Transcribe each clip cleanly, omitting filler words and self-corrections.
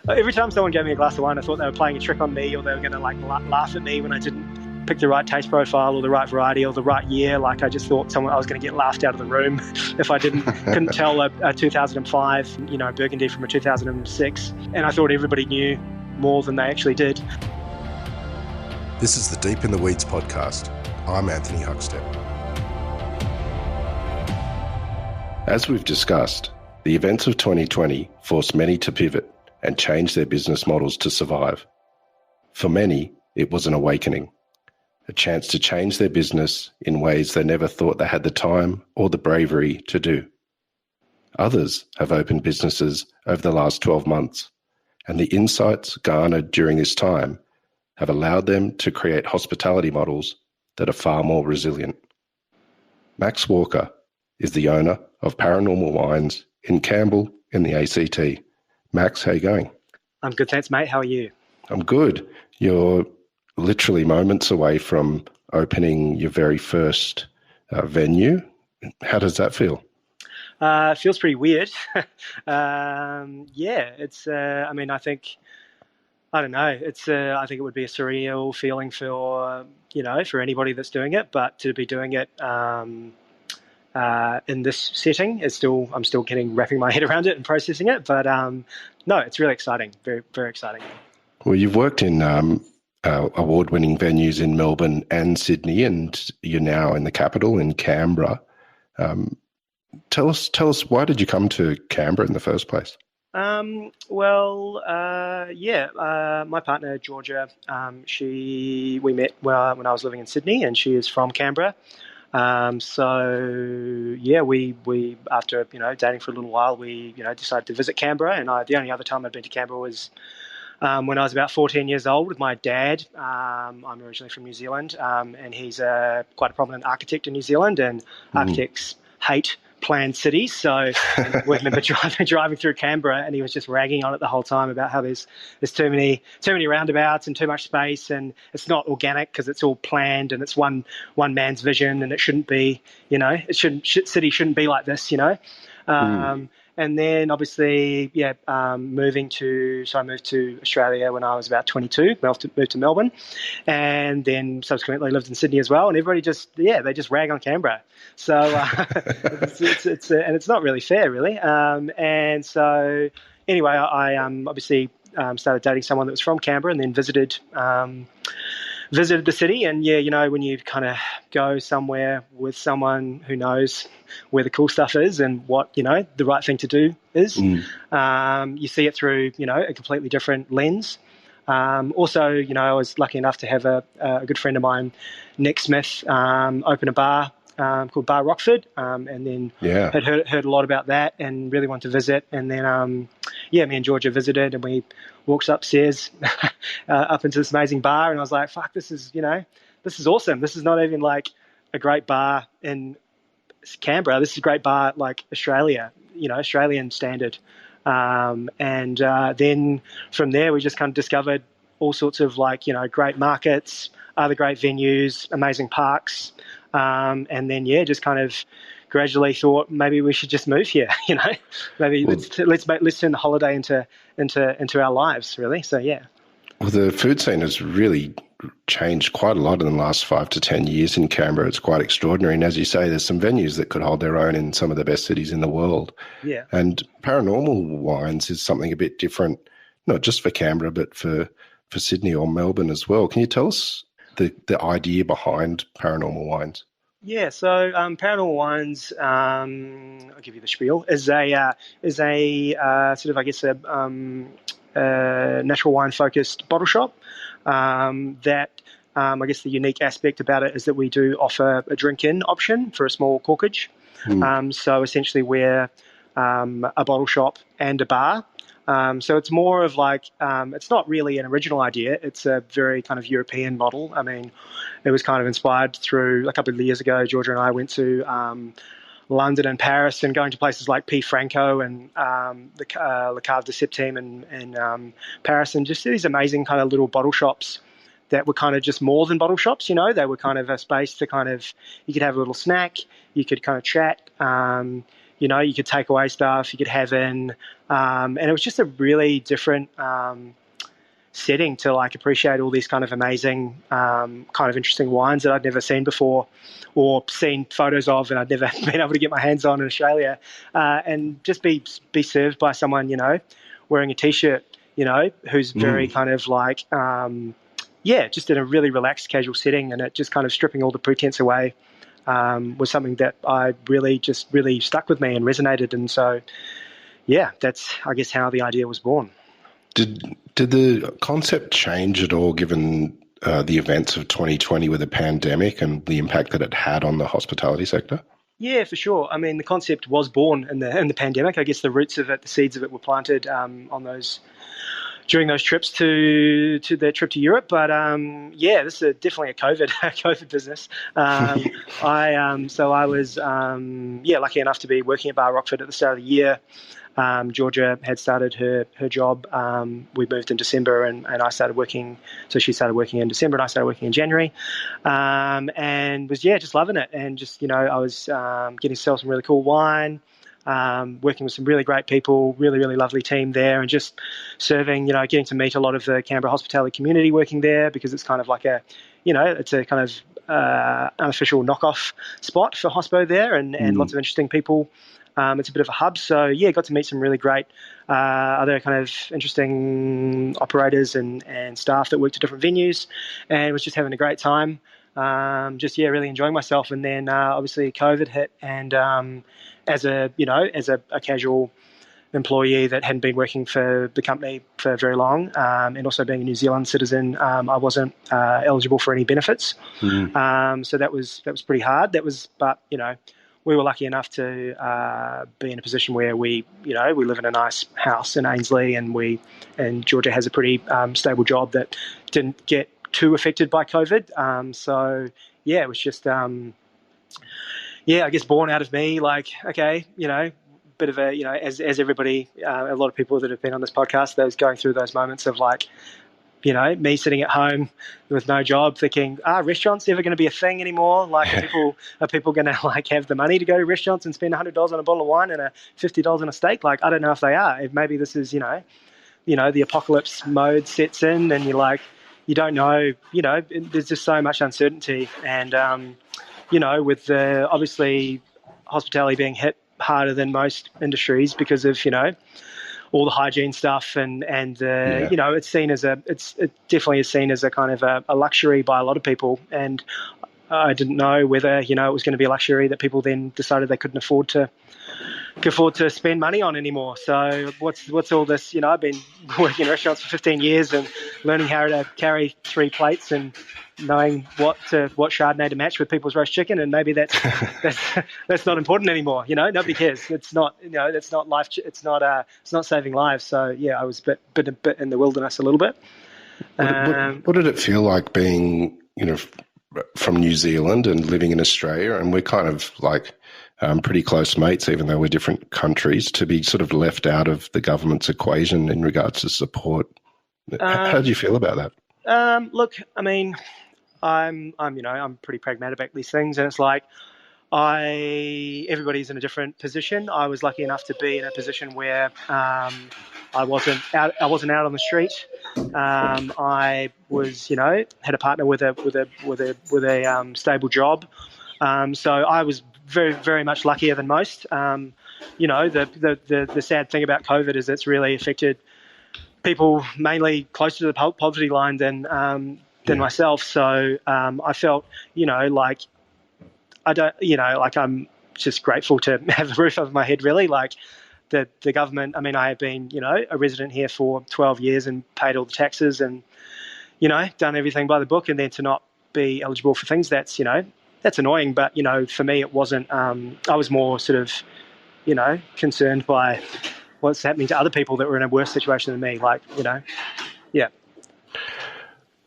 Every time someone gave me a glass of wine, I thought they were playing a trick on me, or they were going to laugh at me when I didn't pick the right taste profile or the right variety or the right year. Like I just thought I was going to get laughed out of the room if I couldn't tell a 2005, Burgundy from a 2006. And I thought everybody knew more than they actually did. This is the Deep in the Weeds podcast. I'm Anthony Huckstep. As we've discussed, the events of 2020 forced many to pivot and change their business models to survive. For many, it was an awakening, a chance to change their business in ways they never thought they had the time or the bravery to do. Others have opened businesses over the last 12 months, and the insights garnered during this time have allowed them to create hospitality models that are far more resilient. Max Walker is the owner of Paranormal Wines in Campbell in the ACT. Max, how you going? I'm good, thanks, mate. How are you? I'm good. You're literally moments away from opening your very first venue. How does that feel? It feels pretty weird. It's. I don't know. It's. I think it would be a surreal feeling for for anybody that's doing it, but to be doing it in this setting I'm still wrapping my head around it and processing it. But no, it's really exciting. Very, very exciting. Well, you've worked in award-winning venues in Melbourne and Sydney, and you're now in the capital in Canberra. Tell us, why did you come to Canberra in the first place? My partner Georgia, we met when I was living in Sydney, and she is from Canberra. We after dating for a little while, we decided to visit Canberra, and the only other time I'd been to Canberra was when I was about 14 years old with my dad. I'm originally from New Zealand, and he's quite a prominent architect in New Zealand, and architects hate planned cities. So we remember driving through Canberra, and he was just ragging on it the whole time about how there's too many roundabouts and too much space, and it's not organic because it's all planned and it's one man's vision, and it shouldn't be, city shouldn't be like this, And then obviously, I moved to Australia when I was about 22, moved to Melbourne, and then subsequently lived in Sydney as well. And everybody they just rag on Canberra. So it's not really fair, really. And so anyway, I obviously started dating someone that was from Canberra, and then visited the city. And when you kind of go somewhere with someone who knows where the cool stuff is and what the right thing to do is, you see it through a completely different lens. Also, I was lucky enough to have a good friend of mine, Nick Smith, open a bar called Bar Rockford, and then had heard a lot about that and really wanted to visit. And then me and Georgia visited, and we walked upstairs up into this amazing bar, and I was like, fuck, this is awesome. This is not even like a great bar in Canberra. This is a great bar like Australia, Australian standard. Then from there, we just kind of discovered all sorts of great markets, other great venues, amazing parks. And then, just kind of gradually thought maybe we should just move here, maybe let's turn the holiday into our lives, really. So, yeah. Well, the food scene has really changed quite a lot in the last 5 to 10 years in Canberra. It's quite extraordinary. And as you say, there's some venues that could hold their own in some of the best cities in the world. Yeah. And Paranormal Wines is something a bit different, not just for Canberra, but for Sydney or Melbourne as well. Can you tell us the idea behind Paranormal Wines? Yeah, so Paranormal Wines, I'll give you the spiel, is a sort of, I guess, a natural wine focused bottle shop. That I guess the unique aspect about it is that we do offer a drink-in option for a small corkage. So essentially, we're a bottle shop and a bar. So it's more of it's not really an original idea. It's a very kind of European model. I mean, it was kind of inspired through a couple of years ago. Georgia and I went to London and Paris, and going to places like P. Franco and the Le Cave de Septime in Paris, and just these amazing kind of little bottle shops that were kind of just more than bottle shops. They were kind of a space to you could have a little snack, you could kind of chat. you could take away stuff, you could have in, and it was just a really different setting to like appreciate all these kind of amazing, kind of interesting wines that I'd never seen before or seen photos of, and I'd never been able to get my hands on in Australia, and just be served by someone, wearing a t-shirt, who's very kind of like, just in a really relaxed, casual setting, and it just kind of stripping all the pretense away, was something that I really stuck with me and resonated. And so, that's, I guess, how the idea was born. Did the concept change at all given the events of 2020 with the pandemic and the impact that it had on the hospitality sector? Yeah, for sure. I mean, the concept was born in the pandemic. I guess the roots of it, the seeds of it, were planted during those trips to the trip to Europe. But this is definitely a COVID business. I was lucky enough to be working at Bar Rockford at the start of the year. Georgia had started her job. We moved in December, and I started working. So she started working in December, and I started working in January, and was just loving it. And just I was getting to sell some really cool wine, working with some really great people, really lovely team there, and just serving. Getting to meet a lot of the Canberra hospitality community working there, because it's kind of like it's a kind of unofficial knockoff spot for hospo there, and lots of interesting people. It's a bit of a hub, so got to meet some really great other kind of interesting operators and staff that worked at different venues, and was just having a great time. Really enjoying myself. And then obviously COVID hit, and as a casual employee that hadn't been working for the company for very long, and also being a New Zealand citizen, I wasn't eligible for any benefits. So that was pretty hard. But we were lucky enough to be in a position where we live in a nice house in Ainslie, and Georgia has a pretty stable job that didn't get too affected by COVID. So it was just, I guess born out of me, like, okay, bit of a, as everybody, a lot of people that have been on this podcast, those going through those moments of like, me sitting at home with no job thinking, are restaurants ever going to be a thing anymore? Like, are people going to like have the money to go to restaurants and spend $100 on a bottle of wine and $50 on a steak? Like, I don't know if they are. If maybe this is, the apocalypse mode sets in, and you're like, you don't know, there's just so much uncertainty. And, with the, obviously hospitality being hit harder than most industries because of, all the hygiene stuff, and it's seen as it definitely is seen as a kind of a luxury by a lot of people, and I didn't know whether it was going to be a luxury that people then decided they couldn't afford to spend money on anymore. So what's all this? I've been working in restaurants for 15 years and learning how to carry 3 plates and knowing what Chardonnay to match with people's roast chicken, and maybe that's not important anymore. Nobody cares. It's not that's not life. It's not saving lives. So I was a bit in the wilderness a little bit. What did it feel like being from New Zealand and living in Australia, and we're kind of like pretty close mates, even though we're different countries, to be sort of left out of the government's equation in regards to support? How did you feel about that? Look, I mean, I'm pretty pragmatic about these things, and it's like everybody's in a different position. I was lucky enough to be in a position where I wasn't out on the street. I was, had a partner with a stable job. So I was very, very much luckier than most. The sad thing about COVID is it's really affected people mainly closer to the poverty line than myself. So I felt, I'm just grateful to have a roof over my head, really. Like the government, I mean, I have been, a resident here for 12 years and paid all the taxes and, done everything by the book, and then to not be eligible for things, that's annoying. But, for me, it wasn't, I was more sort of, concerned by what's happening to other people that were in a worse situation than me. Like, yeah.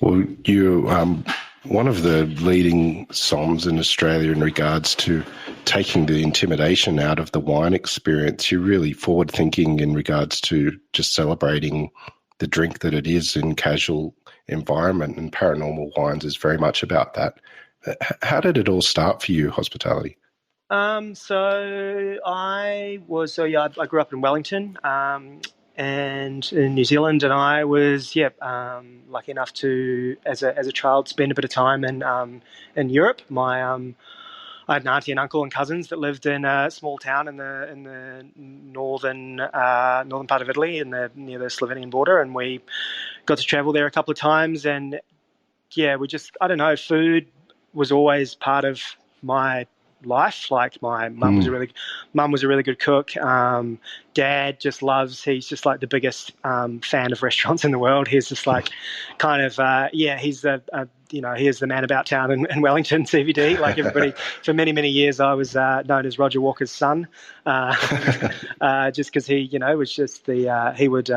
Well, you one of the leading somms in Australia in regards to taking the intimidation out of the wine experience. You're really forward-thinking in regards to just celebrating the drink that it is in casual environment, and Paranormal Wines is very much about that. How did it all start for you, hospitality? I grew up in Wellington, and in New Zealand, and I was lucky enough to, as a child, spend a bit of time in Europe. I had an auntie and uncle and cousins that lived in a small town in the northern part of Italy, near the Slovenian border, and we got to travel there a couple of times. And we just, I don't know, food was always part of my life. Like my mum was a really good cook. Dad he's just like the biggest fan of restaurants in the world. He's just like kind of he's he is the man about town in Wellington CBD. Like everybody, for many years I was known as Roger Walker's son, just because he was just he would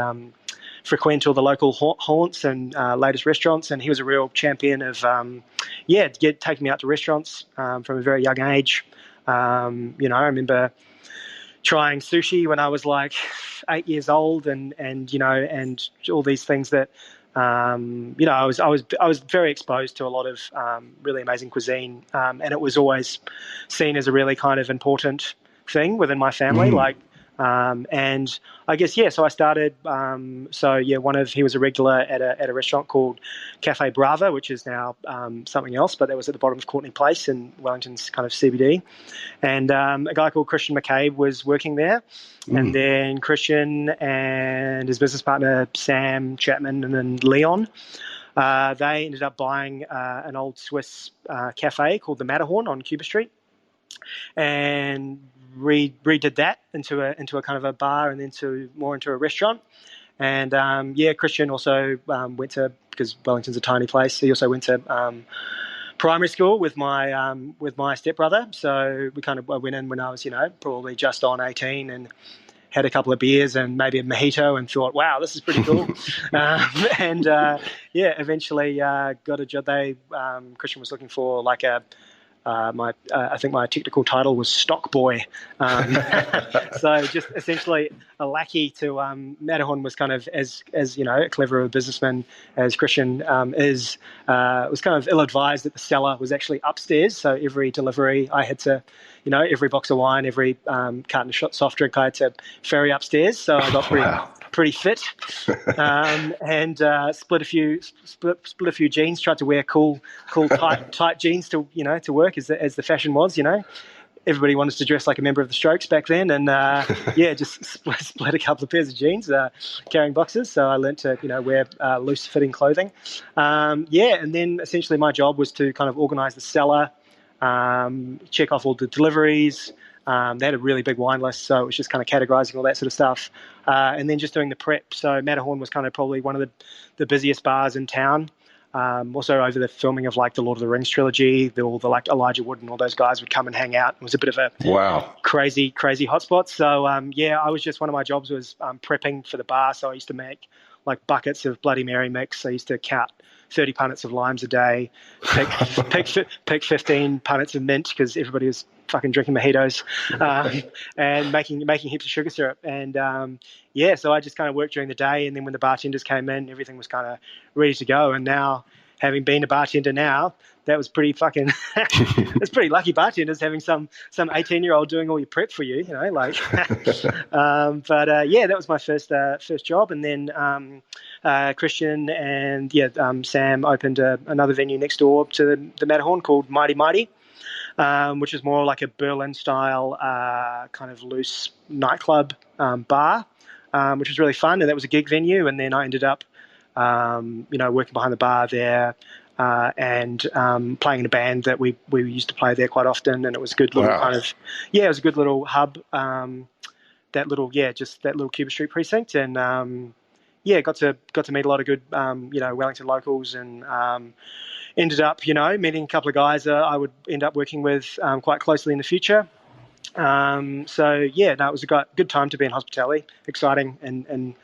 frequent all the local haunts and latest restaurants, and he was a real champion of taking me out to restaurants from a very young age. I remember trying sushi when I was like 8 years old, and all these things that I was very exposed to a lot of really amazing cuisine, and it was always seen as a really kind of important thing within my family. And I guess, so I started, he was a regular at a restaurant called Cafe Brava, which is now something else, but that was at the bottom of Courtney Place in Wellington's kind of CBD. And a guy called Christian McCabe was working there. And then Christian and his business partner, Sam Chapman, and then Leon, they ended up buying an old Swiss cafe called the Matterhorn on Cuba Street, and redid that into a kind of a bar, and then more into a restaurant. And Christian also went to, because Wellington's a tiny place, he also went to primary school with my stepbrother. So I went in when I was probably just on 18, and had a couple of beers and maybe a mojito, and thought, wow, this is pretty cool. Eventually got a job. Christian was looking for like I think my technical title was stock boy. So just essentially a lackey to Matterhorn. Was kind of as clever a businessman as Christian is. Was kind of ill-advised that the cellar was actually upstairs. So every delivery I had to, every box of wine, every carton of soft drink I had to ferry upstairs. So I got pretty fit, and split a few jeans. Tried to wear cool tight jeans to work as the fashion was. Everybody wanted to dress like a member of the Strokes back then, and just split a couple of pairs of jeans, carrying boxes. So I learnt to wear loose fitting clothing. And then essentially my job was to kind of organise the cellar, check off all the deliveries. They had a really big wine list, so it was just kind of categorising all that sort of stuff, and then just doing the prep. So Matterhorn was kind of probably one of the busiest bars in town. Also over the filming of like the Lord of the Rings trilogy, all the like Elijah Wood and all those guys would come and hang out. It was a bit of a crazy hotspot. So I was just, one of my jobs was prepping for the bar. So I used to make like buckets of Bloody Mary mix. I used to count 30 punnets of limes a day, pick 15 punnets of mint, because everybody was fucking drinking mojitos, and making heaps of sugar syrup. And so I just kind of worked during the day, and then when the bartenders came in, everything was kind of ready to go. And now, having been a bartender now, that was pretty fucking it's pretty lucky, bartenders, having some 18-year-old doing all your prep for you, like that was my first job. And then Christian and Sam opened another venue next door to the Matterhorn called Mighty Mighty, which is more like a Berlin style kind of loose nightclub bar, which was really fun. And that was a gig venue. And then I ended up working behind the bar there, and playing in a band that we used to play there quite often. And it was a good little it was a good little hub, that little Cuba Street precinct. And got to meet a lot of good Wellington locals, and ended up meeting a couple of guys I would end up working with quite closely in the future. It was a good time to be in hospitality. Exciting. And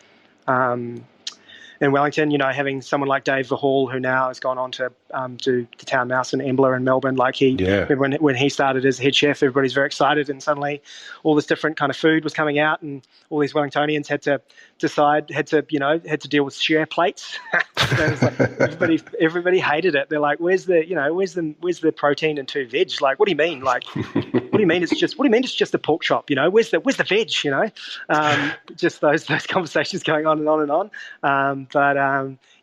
in Wellington, having someone like Dave Verhall, who now has gone on to do the Town Mouse and Embler in Melbourne. Like when he started as head chef, everybody's very excited, and suddenly all this different kind of food was coming out, and all these Wellingtonians had to had to deal with share plates. It was like everybody hated it. They're like, where's the protein and 2 veg? Like, what do you mean? Like, what do you mean it's just a pork chop? Where's the veg? Just those conversations going on and on and on.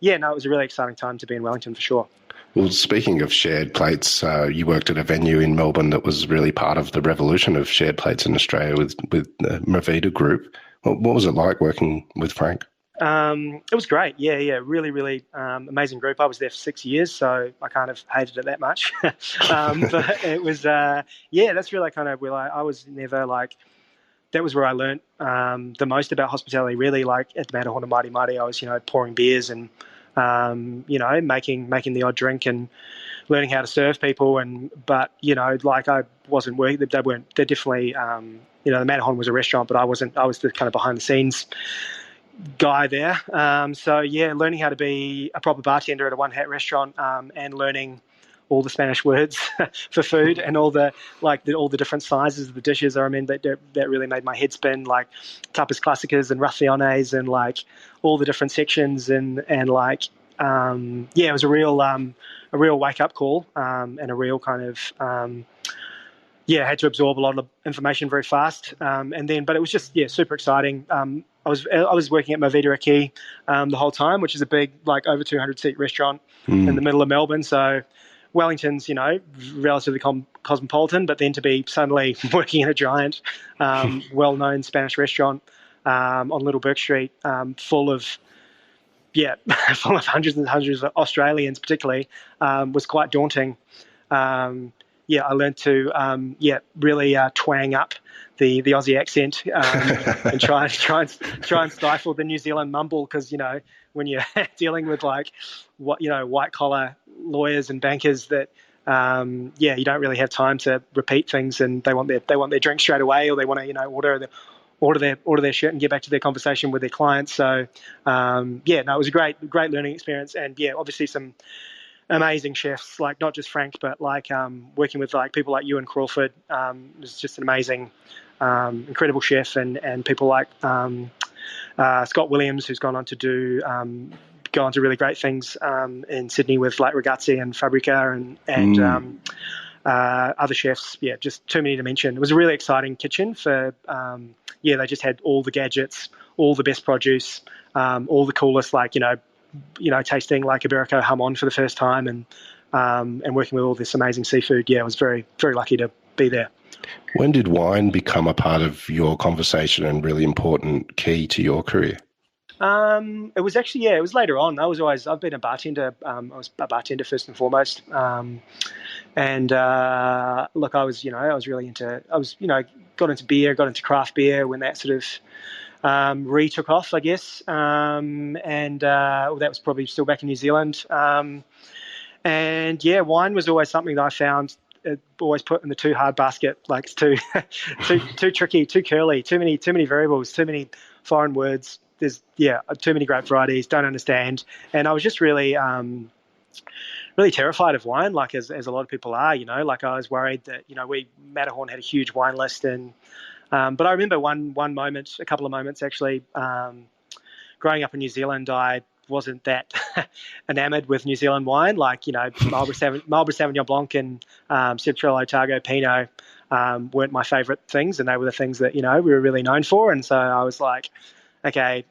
It was a really exciting time to be in Wellington for sure. Well, speaking of shared plates, you worked at a venue in Melbourne that was really part of the revolution of shared plates in Australia with the Movida Group. What was it like working with Frank? It was great. Yeah. Really, really amazing group. I was there for 6 years, so I kind of hated it that much. But it was, that's really kind of where I was never like, that was where I learnt the most about hospitality, really. Like at the Matterhorn and Mighty Mighty, I was, pouring beers and, making the odd drink and learning how to serve people. But I wasn't working. They're definitely, the Matterhorn was a restaurant, but I wasn't. I was the kind of behind the scenes guy there. Learning how to be a proper bartender at a one hat restaurant, and learning all the Spanish words for food and all the different sizes of the dishes. I remember that really made my head spin, like tapas clásicas and raciones and like all the different sections and it was a real wake up call, and a real kind of I had to absorb a lot of information very fast, but it was just super exciting. I was working at Movida Aqui the whole time, which is a big over 200 seat restaurant in the middle of Melbourne. So Wellington's relatively cosmopolitan, but then to be suddenly working in a giant, well-known Spanish restaurant on Little Bourke Street, full of hundreds and hundreds of Australians, particularly, was quite daunting. I learned to really twang up the Aussie accent and try and stifle the New Zealand mumble, because when you're dealing with white collar lawyers and bankers that you don't really have time to repeat things, and they want their drink straight away, or they want to order their shirt and get back to their conversation with their clients. So it was a great learning experience, and obviously some amazing chefs, not just Frank, but working with people like Ewan Crawford was just an amazing, incredible chef, and people like Scott Williams, who's gone on to do really great things in Sydney with Ragazzi and Fabrica and other chefs. Just too many to mention. It was a really exciting kitchen for they just had all the gadgets, all the best produce, all the coolest tasting Iberico jamón for the first time, and working with all this amazing seafood. I was very, very lucky to be there. When did wine become a part of your conversation and really important key to your career? It was actually, it was later on. I've been a bartender. I was a bartender first and foremost. I was really into, got into beer, got into craft beer when that sort of took off, I guess. That was probably still back in New Zealand. Wine was always something that I found always put in the too hard basket. It's too tricky, too curly, too many variables, too many foreign words. There's too many grape varieties, don't understand. And I was just really really terrified of wine, as a lot of people are. I was worried that Matterhorn had a huge wine list, and but I remember a couple of moments actually, growing up in New Zealand, I wasn't that enamored with New Zealand wine, Marlborough Sauvignon Blanc and Citrello Targo Pinot weren't my favourite things, and they were the things that we were really known for. And so I was like, okay,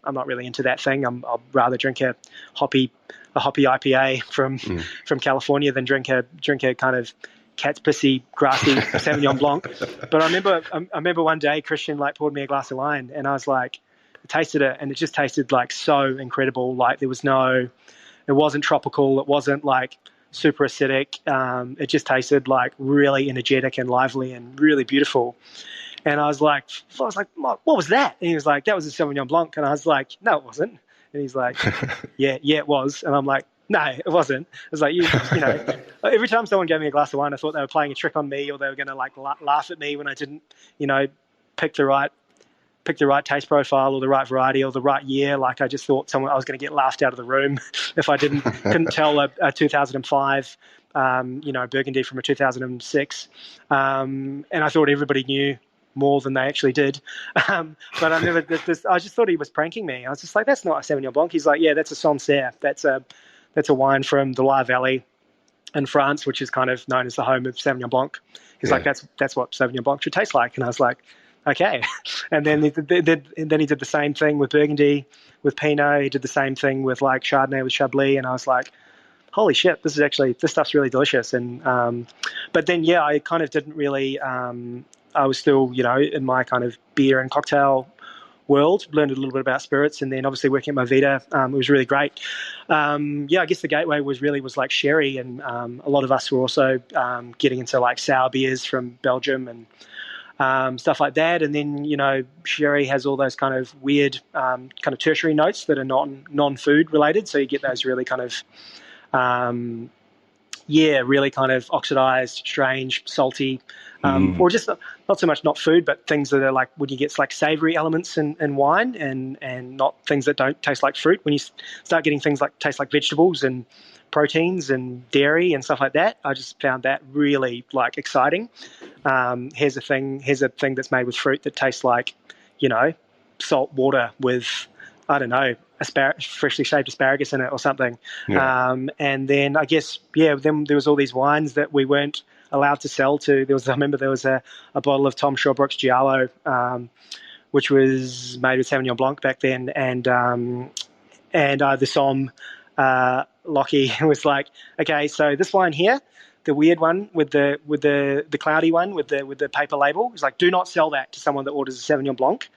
I'm not really into that thing. I'll rather drink a hoppy IPA from California than drink a kind of cat's pissy, grassy Sauvignon Blanc. But I remember one day Christian poured me a glass of wine, and I was like, I tasted it, and it just tasted so incredible. It wasn't tropical, it wasn't super acidic. It just tasted really energetic and lively and really beautiful. And I was like, what was that? And he was like, that was a Sauvignon Blanc. And I was like, no, it wasn't. And he's like, yeah, it was. And I'm like, no, it wasn't. It was like, every time someone gave me a glass of wine, I thought they were playing a trick on me, or they were going to laugh at me when I didn't, pick the right taste profile or the right variety or the right year. I just thought I was going to get laughed out of the room if I couldn't tell a 2005, Burgundy from a 2006. And I thought everybody knew more than they actually did. But I never. I just thought he was pranking me. I was just like, "That's not a Sauvignon Blanc." He's like, "Yeah, that's a Sancerre. That's a wine from the Loire Valley in France, which is kind of known as the home of Sauvignon Blanc." He's like, "That's what Sauvignon Blanc should taste like." And I was like, "Okay." And then he did the same thing with Burgundy, with Pinot. He did the same thing with like Chardonnay with Chablis, and I was like, holy shit, this stuff's really delicious. And but then I kind of didn't really. I was still in my kind of beer and cocktail world, learned a little bit about spirits, and then obviously working at my Vita, it was really great. I guess the gateway was like sherry, and a lot of us were also getting into like sour beers from Belgium and stuff like that. And then sherry has all those kind of weird kind of tertiary notes that are non-food related, so you get those really kind of really kind of oxidized, strange, salty, or just not so much not food, but things that are like when you get like savory elements in wine, and not things that don't taste like fruit. When you start getting things like taste like vegetables and proteins and dairy and stuff like that, I just found that really like exciting. Here's a thing that's made with fruit that tastes like salt water with, I don't know, freshly shaved asparagus in it or something. And then I guess, then there was all these wines that we weren't allowed to sell to. I remember there was a bottle of Tom Shawbrook's Giallo, which was made with Sauvignon Blanc back then. And the Somme, Locke was like, okay, so this wine here, the weird one with the cloudy one with the paper label, is like, do not sell that to someone that orders a Sauvignon Blanc.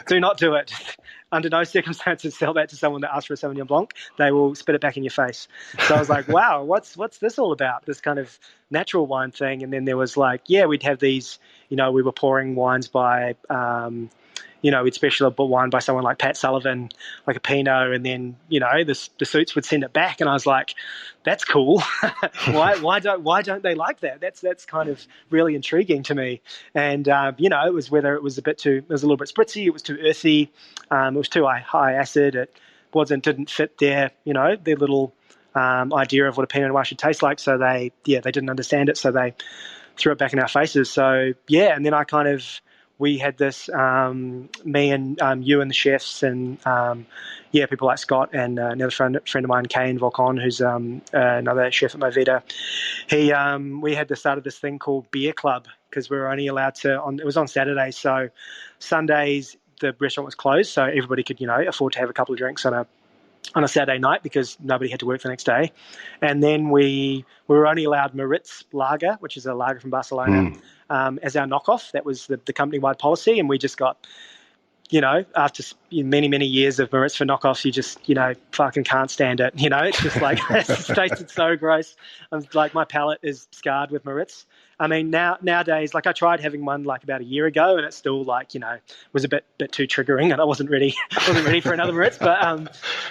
Do not do it. Under no circumstances sell that to someone that asks for a Sauvignon Blanc. They will spit it back in your face. So I was like, wow, what's this all about? This kind of natural wine thing. And then there was like, we'd have these, we were pouring wines by, we'd special wine by someone like Pat Sullivan, like a Pinot, and then, the suits would send it back. And I was like, that's cool. why don't they like that? That's kind of really intriguing to me. And, it was whether it was a little bit spritzy, it was too earthy, it was too high acid, it didn't fit their little idea of what a Pinot Noir should taste like. So they didn't understand it. So they threw it back in our faces. So, and then we had this, me and you and the chefs and, people like Scott and another friend of mine, Kane Volcon, who's another chef at my Vita. We had started this thing called Beer Club, because we were only allowed it was on Saturdays. So Sundays, the restaurant was closed, so everybody could, afford to have a couple of drinks on a Saturday night because nobody had to work the next day. And then we were only allowed Maritz Lager, which is a lager from Barcelona, as our knockoff. That was the company-wide policy, and we just got, after many, many years of Maritz for knockoffs, you just, fucking can't stand it. It's just like, it tasted so gross. I'm like, my palate is scarred with Maritz. I mean, nowadays, like I tried having one like about a year ago, and it still like, was a bit too triggering, and I wasn't ready for another Maritz. But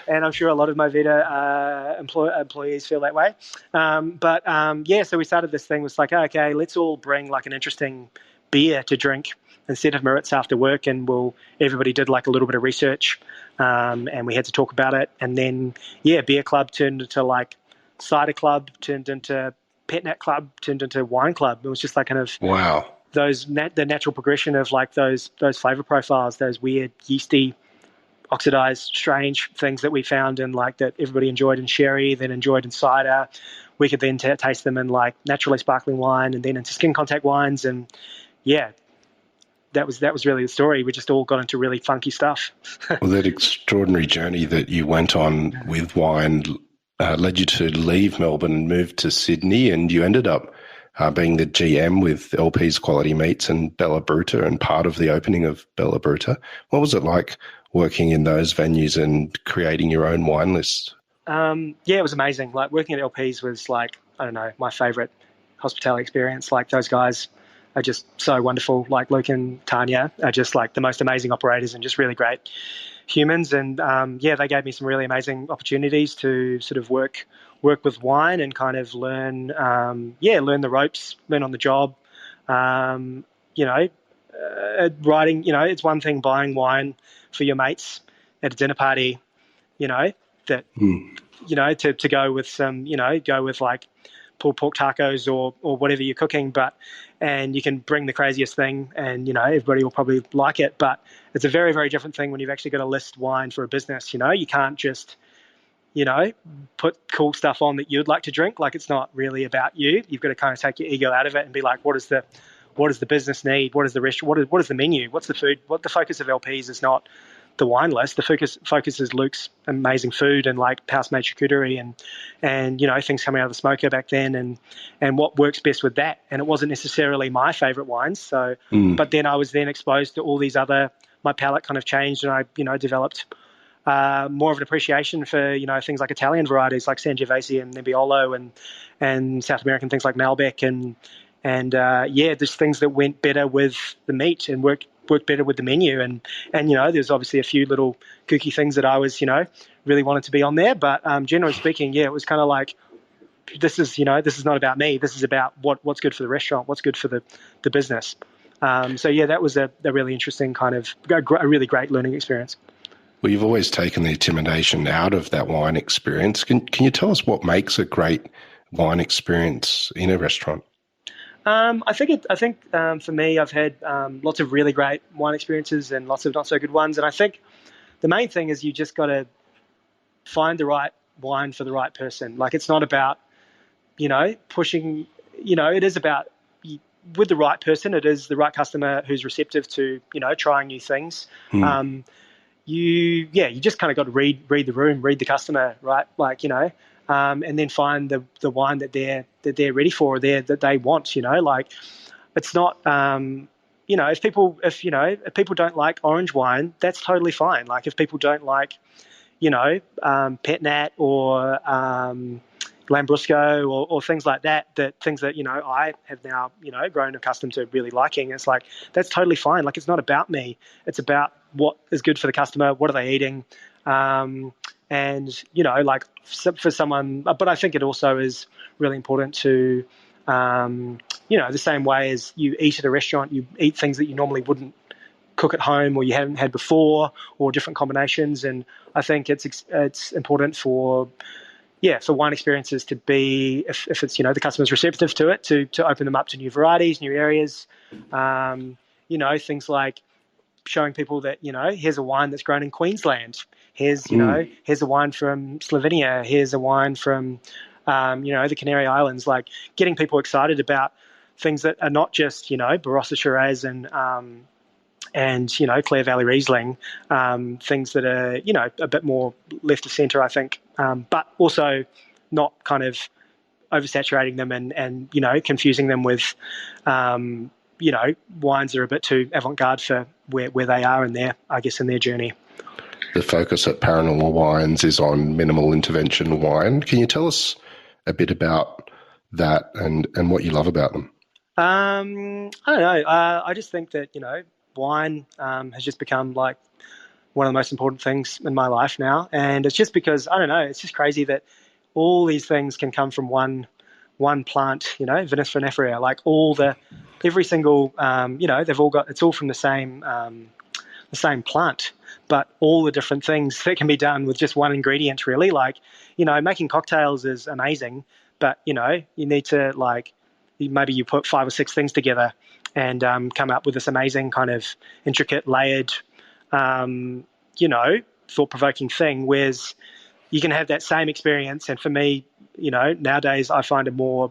and I'm sure a lot of my Vita employees feel that way. So we started this thing. Was like, okay, let's all bring like an interesting beer to drink instead of Maritz after work, and everybody did like a little bit of research, and we had to talk about it. And then Beer Club turned into like Cider Club, turned into Pet Nat Club, turned into Wine Club. It was just like kind of the natural progression of like those flavor profiles, those weird yeasty, oxidized, strange things that we found and like that everybody enjoyed in sherry, then enjoyed in cider. We could then taste them in like naturally sparkling wine, and then into skin contact wines, and that was really the story. We just all got into really funky stuff. Well, that extraordinary journey that you went on with wine led you to leave Melbourne and move to Sydney, and you ended up being the GM with LP's Quality Meats and Bella Bruta, and part of the opening of Bella Bruta. What was it like working in those venues and creating your own wine list? It was amazing. Like working at LP's was like, I don't know, my favorite hospitality experience. Like those guys are just so wonderful. Like Luke and Tanya are just like the most amazing operators and just really great humans. And they gave me some really amazing opportunities to sort of work with wine and kind of learn the ropes, learn on the job. Writing, it's one thing buying wine for your mates at a dinner party, to go with some, go with like pulled pork tacos or whatever you're cooking. But and you can bring the craziest thing, and everybody will probably like it. But it's a very, very different thing when you've actually got to list wine for a business. You can't just put cool stuff on that you'd like to drink. Like, it's not really about you. You've got to kind of take your ego out of it and be like, what does the business need? What is the restaurant? What is the menu? What's the food? What the focus of LPs is not the wine list. The focus is Luke's amazing food and like house-made charcuterie and things coming out of the smoker back then and what works best with that. And it wasn't necessarily my favorite wines. So, but then I was then exposed to all these other. My palate kind of changed, and I developed more of an appreciation for things like Italian varieties like Sangiovese and Nebbiolo and South American things like Malbec and there's things that went better with the meat and worked better with the menu and there's obviously a few little kooky things that I was really wanted to be on there, but generally speaking, it was kind of like this is not about me. This is about what's good for the restaurant, what's good for the business. That was a really interesting kind of a really great learning experience. Well, you've always taken the intimidation out of that wine experience. Can you tell us what makes a great wine experience in a restaurant? I think for me, I've had lots of really great wine experiences and lots of not so good ones. And I think the main thing is you just got to find the right wine for the right person. Like, it's not about, pushing, it is about with the right person. It is the right customer who's receptive to, trying new things. You just kind of got to read the room, read the customer, right? Like, and then find the wine that they're ready for, that they want. Like, it's not, if people don't like orange wine, that's totally fine. Like, if people don't like, Pet Nat or Lambrusco or things like that things that I have now grown accustomed to really liking. It's like, that's totally fine. Like, it's not about me. It's about what is good for the customer. What are they eating? And like for someone, but I think it also is really important to, the same way as you eat at a restaurant, you eat things that you normally wouldn't cook at home or you haven't had before, or different combinations. And I think it's important for wine experiences to be, if it's, the customer's receptive to it, to open them up to new varieties, new areas, things like showing people that, here's a wine that's grown in Queensland. Here's, here's a wine from Slovenia. Here's a wine from, the Canary Islands. Like, getting people excited about things that are not just, Barossa Shiraz and Clare Valley Riesling, things that are, a bit more left of centre, I think, but also not kind of oversaturating them and confusing them with, wines that are a bit too avant-garde for where they are in their journey. The focus at Paranormal Wines is on minimal intervention wine. Can you tell us a bit about that and what you love about them? I don't know. I just think that, wine has just become like one of the most important things in my life now. And it's just because, I don't know, it's just crazy that all these things can come from one plant, Venice vinifera, like every single, they've all got, it's all from the same plant, but all the different things that can be done with just one ingredient, really. Like, making cocktails is amazing, but, you need to, like, maybe you put 5 or 6 things together and come up with this amazing kind of intricate, layered, thought-provoking thing, whereas you can have that same experience. And for me, nowadays I find a more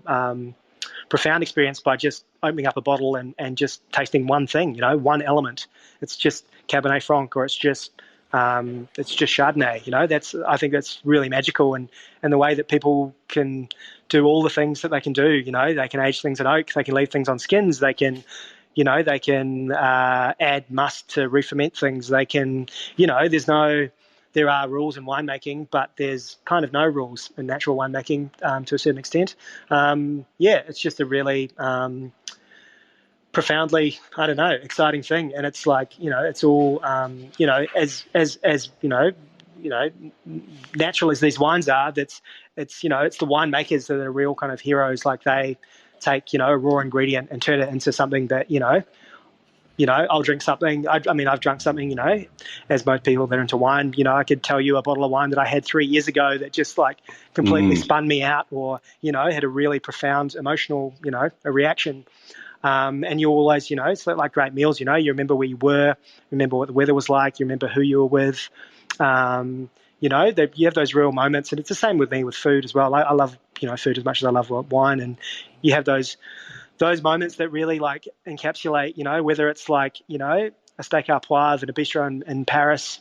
profound experience by just opening up a bottle and just tasting one thing, one element. It's just Cabernet Franc, or it's just Chardonnay. I think that's really magical, and the way that people can do all the things that they can do. They can age things in oak, they can leave things on skins, they can add must to re-ferment things. They can, there are rules in winemaking, but there's kind of no rules in natural winemaking to a certain extent. It's just a really profoundly, I don't know, exciting thing. And it's like, it's all, as natural as these wines are, it's the winemakers that are real kind of heroes. Like, they take, a raw ingredient and turn it into something that, I'll drink something. I've drunk something, as most people that are into wine, I could tell you a bottle of wine that I had 3 years ago that just like completely spun me out, or, had a really profound emotional, a reaction. And you always, it's like great meals, you remember where you were, remember what the weather was like, you remember who you were with. You have those real moments, and it's the same with me with food as well. I love, food as much as I love wine, and you have those moments that really like encapsulate, whether it's like, a steak à poivre in a bistro in Paris,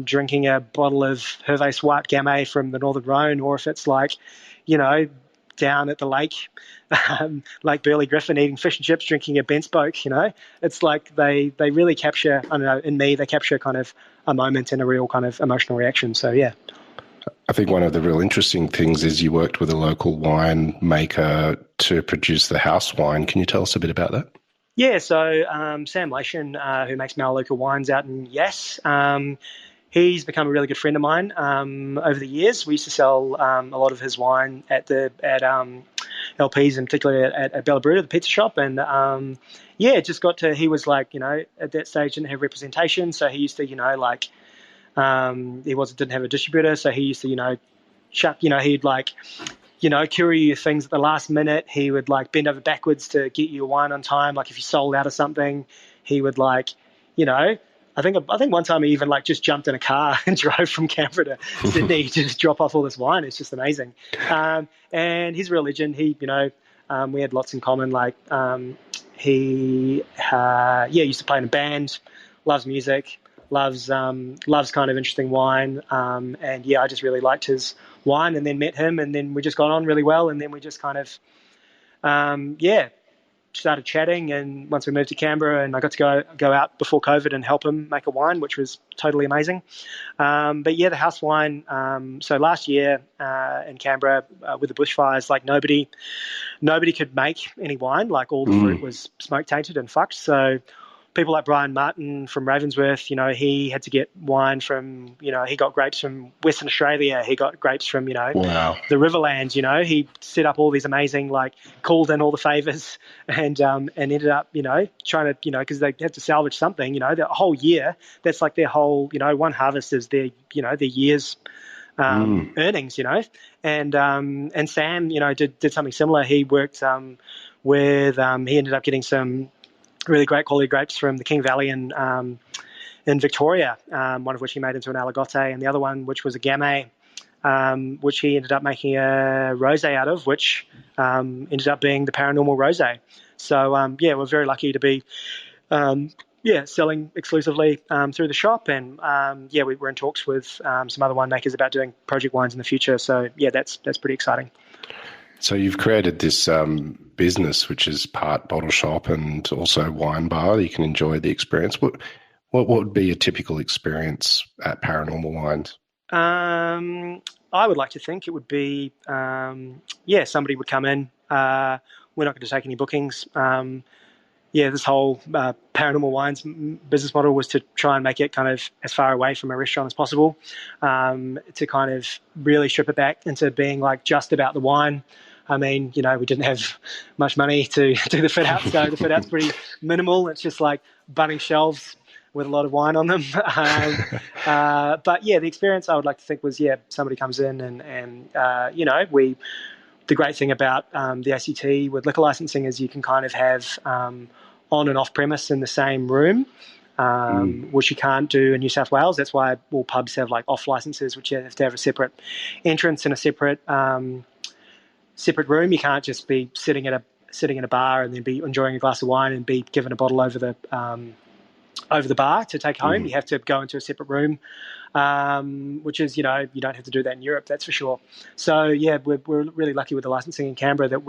drinking a bottle of Hervé White Gamay from the Northern Rhone, or if it's like, down at the lake, like Burley Griffin eating fish and chips, drinking a bent spoke, it's like they really capture, I don't know, in me, they capture kind of a moment and a real kind of emotional reaction. So, yeah. I think one of the real interesting things is you worked with a local winemaker to produce the house wine. Can you tell us a bit about that? Yeah, so Sam Lation, who makes Melaleuca wines out in Yass, he's become a really good friend of mine over the years. We used to sell a lot of his wine at LPs, and particularly at Bella Bruta, the pizza shop. And he was like, at that stage didn't have representation, so he used to, didn't have a distributor, so he used to, he'd like, courier you things at the last minute. He would like bend over backwards to get you a wine on time. Like if you sold out of something, he would like, I think one time he even like just jumped in a car and drove from Canberra to Sydney to just drop off all this wine. It's just amazing. And his religion, we had lots in common. Like he used to play in a band, loves music, loves kind of interesting wine. I just really liked his wine, and then met him, and then we just got on really well, and then we just kind of started chatting. And once we moved to Canberra, and I got to go out before COVID and help him make a wine, which was totally amazing. The house wine. So last year in Canberra with the bushfires, like nobody could make any wine. Like all the fruit was smoke tainted and fucked. So people like Brian Martin from Ravensworth, he had to get wine from, he got grapes from Western Australia. He got grapes from, Wow. the Riverlands. He set up all these amazing, like, called in all the favours, and ended up, trying to, because they had to salvage something, the whole year. That's like their whole, one harvest is their, their year's earnings, And Sam, did something similar. He worked he ended up getting some really great quality grapes from the King Valley in Victoria, one of which he made into an aligoté, and the other one, which was a Gamay, which he ended up making a rosé out of, which ended up being the Paranormal Rosé. So, we're very lucky to be selling exclusively through the shop, and we're in talks with some other winemakers about doing project wines in the future. So, that's pretty exciting. So you've created this business, which is part bottle shop and also wine bar. You can enjoy the experience. What would be a typical experience at Paranormal Wines? I would like to think it would be, somebody would come in. We're not going to take any bookings. This whole Paranormal Wines business model was to try and make it kind of as far away from a restaurant as possible, to kind of really strip it back into being like just about the wine. I mean, we didn't have much money to do the fit out, so the fit out's pretty minimal. It's just like bunning shelves with a lot of wine on them. The experience I would like to think was, somebody comes in and the great thing about the ACT with liquor licensing is you can kind of have on and off premise in the same room, which you can't do in New South Wales. That's why all pubs have like off licenses, which you have to have a separate entrance and a separate room. You can't just be sitting in a bar and then be enjoying a glass of wine and be given a bottle over the bar to take home. You have to go into a separate room, which is, you don't have to do that in Europe, that's for sure. So we're really lucky with the licensing in Canberra that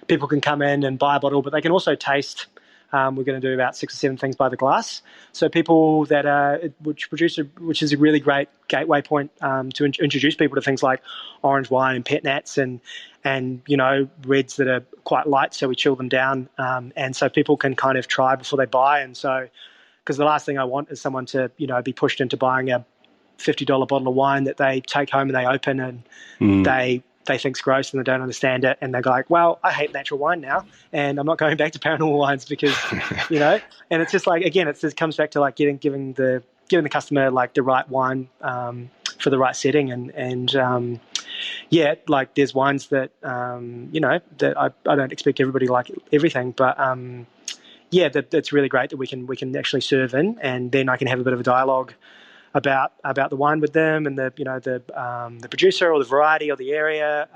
people can come in and buy a bottle, but they can also taste. We're going to do about 6 or 7 things by the glass. So people which is a really great gateway point to introduce people to things like orange wine and pet nats and reds that are quite light. So we chill them down, and so people can kind of try before they buy. And so, because the last thing I want is someone to be pushed into buying a $50 bottle of wine that they take home and they open and they think's gross and they don't understand it, and they're like, well, I hate natural wine now and I'm not going back to Paranormal Wines because, and it's just like, again, it just comes back to like giving the customer like the right wine for the right setting, and yeah, like there's wines that that I don't expect everybody to like everything, but yeah, that's really great that we can actually serve in, and then I can have a bit of a dialogue about the wine with them, and the producer or the variety or the area,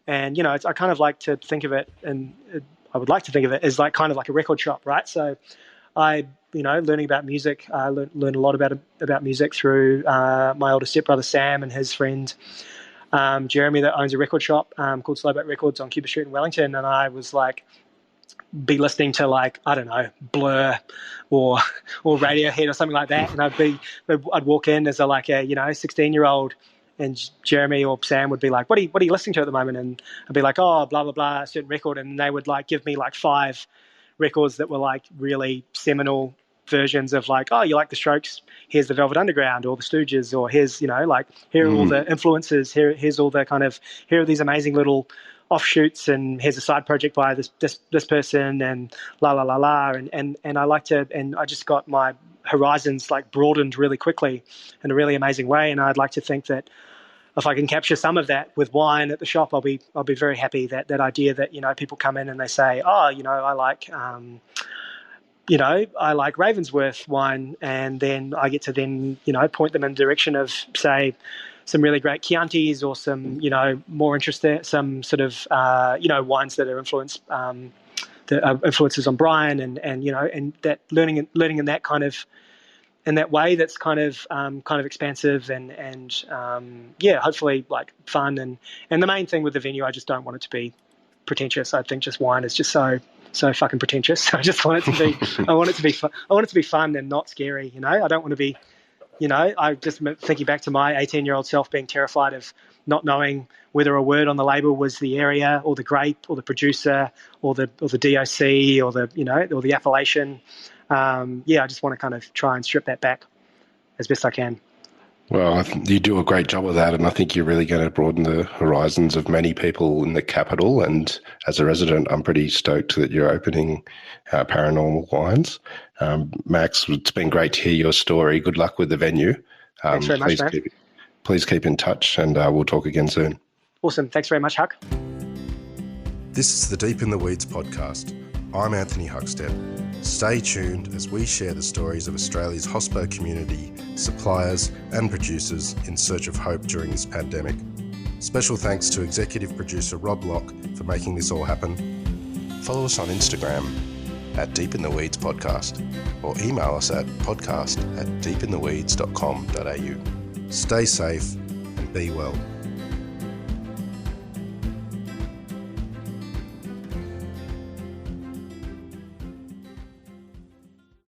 and I kind of like to think of it, and I would like to think of it as like kind of like a record shop, right? So I learning about music, I learned a lot about music through my older stepbrother Sam and his friend Jeremy, that owns a record shop called Slowback Records on Cuba Street in Wellington, and I was like be listening to like, I don't know, Blur or Radiohead or something like that, and I'd walk in as a 16-year-old, and Jeremy or Sam would be like, what are you listening to at the moment? And I'd be like, oh, blah blah blah, a certain record, and they would like give me like 5 records that were like really seminal versions of like, oh, you like the Strokes, here's the Velvet Underground or the Stooges, or here's here are all the influences, here's all the kind of, here are these amazing little offshoots, and here's a side project by this person, and la la la la, and I like to, and I just got my horizons like broadened really quickly in a really amazing way, and I'd like to think that if I can capture some of that with wine at the shop, I'll be very happy. That idea that people come in and they say, oh, I like I like Ravensworth wine, and then I get to then point them in the direction of, say, some really great Chiantis, or some more interesting, some sort of wines that are influenced influences on Brian, and and that learning in that kind of, in that way that's kind of expansive, and hopefully like fun, and the main thing with the venue, I just don't want it to be pretentious. I think just wine is just so fucking pretentious. I just want it to be I want it to be fun and not scary. I don't want to be I just thinking back to my 18-year-old self being terrified of not knowing whether a word on the label was the area or the grape or the producer or the DOC or the or the appellation. I just want to kind of try and strip that back as best I can. Well, you do a great job of that, and I think you're really going to broaden the horizons of many people in the capital. And as a resident, I'm pretty stoked that you're opening Paranormal Wines. Max, it's been great to hear your story. Good luck with the venue. Thanks very much, man. Please keep in touch, and we'll talk again soon. Awesome. Thanks very much, Huck. This is the Deep in the Weeds podcast. I'm Anthony Huckstep. Stay tuned as we share the stories of Australia's hospo community, suppliers and producers in search of hope during this pandemic. Special thanks to executive producer Rob Locke for making this all happen. Follow us on Instagram at Deep in the Weeds Podcast, or email us at podcast@deepintheweeds.com.au. Stay safe and be well.